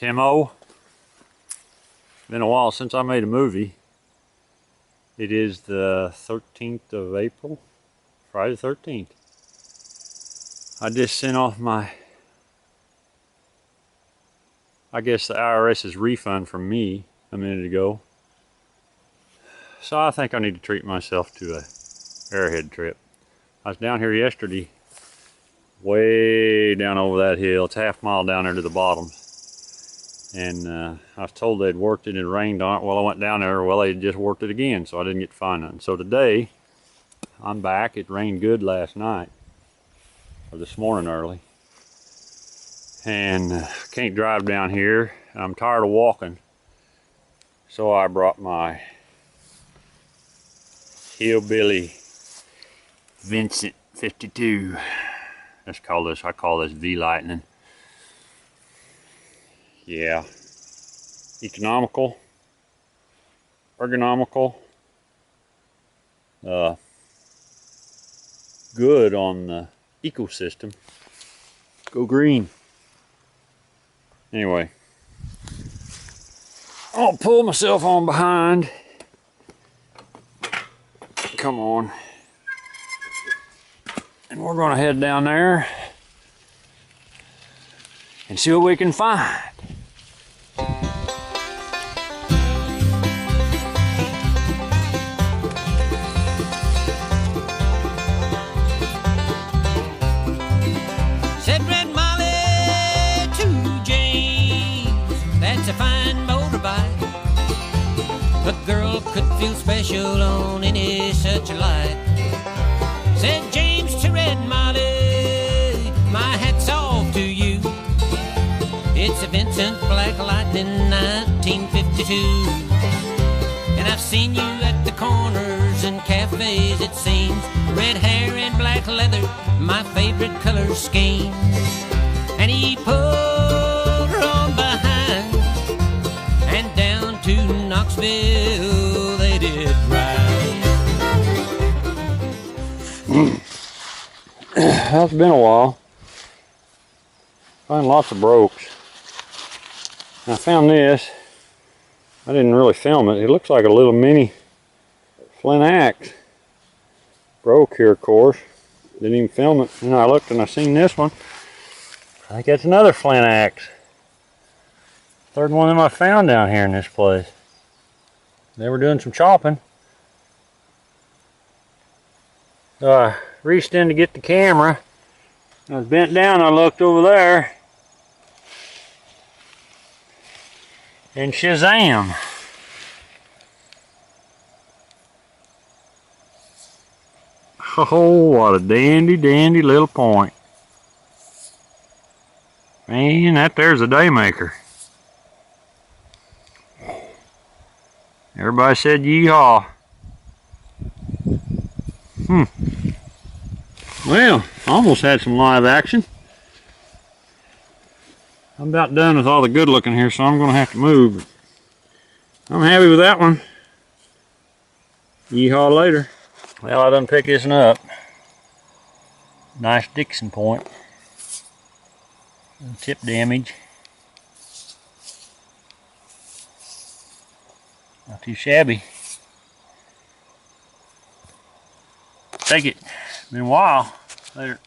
Timo. Been a while since I made a movie. It is the 13th of April, Friday the 13th. I just sent off my, I guess the IRS's refund from me a minute ago. So I think I need to treat myself to a airhead trip. I was down here yesterday, way down over that hill. It's half mile down there to the bottoms. And I was told they'd worked it and it rained on it. Well, I went down there, well, they just worked it again, so I didn't get to find nothing. So today, I'm back. It rained good last night, or this morning early. And can't drive down here. I'm tired of walking. So I brought my hillbilly Vincent 52. I call this V Lightning. Yeah, economical, ergonomical, good on the ecosystem. Go green. Anyway, I'll pull myself on behind. Come on. And we're gonna head down there and see what we can find. Said Red Molly to James, that's a fine motorbike. A girl could feel special on any such a light. Said James to Red Molly, my hat's off to you. It's a Vincent Black Lightning 1952. And I've seen you at the corners and cafes, it seems. Red hair and black leather, my favorite color scheme. And he pulled her on behind, and down to Knoxville they did ride. It's been a while. Find lots of brokes. I found this. I didn't really film it. It looks like a little mini flint axe. Broke here, of course. Didn't even film it. And I looked and I seen this one. I think that's another flint axe. Third one of them I found down here in this place. They were doing some chopping. So I reached in to get the camera. I was bent down, I looked over there. And Shazam! Oh, what a dandy, dandy little point. Man, that there's a daymaker. Everybody said yeehaw. Well, almost had some live action. I'm about done with all the good looking here, so I'm going to have to move. I'm happy with that one. Yeehaw later. Well, I done picked this one up. Nice Dixon point. Tip damage. Not too shabby. Take it. Been a while. Later.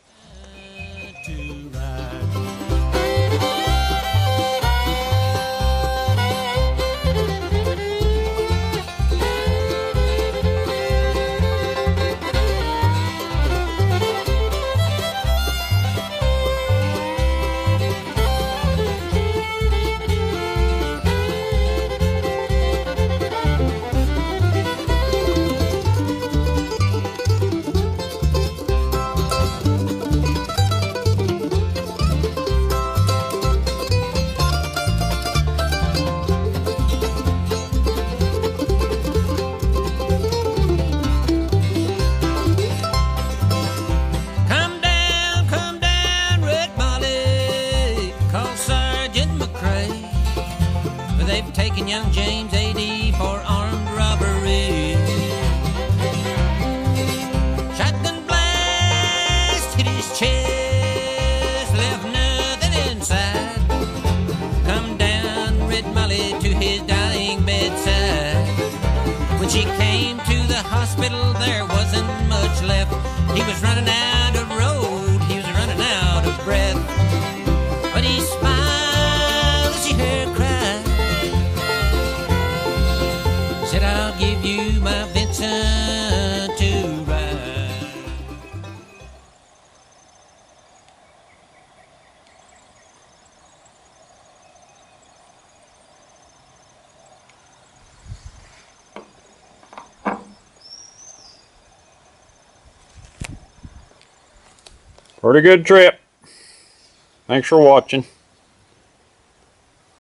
she came to the hospital, there wasn't much left. He was running out of road, he was running out of breath. But he smiled as she heard her cry. Said, I'll give you my Vincent to ride. Pretty good trip. Thanks for watching.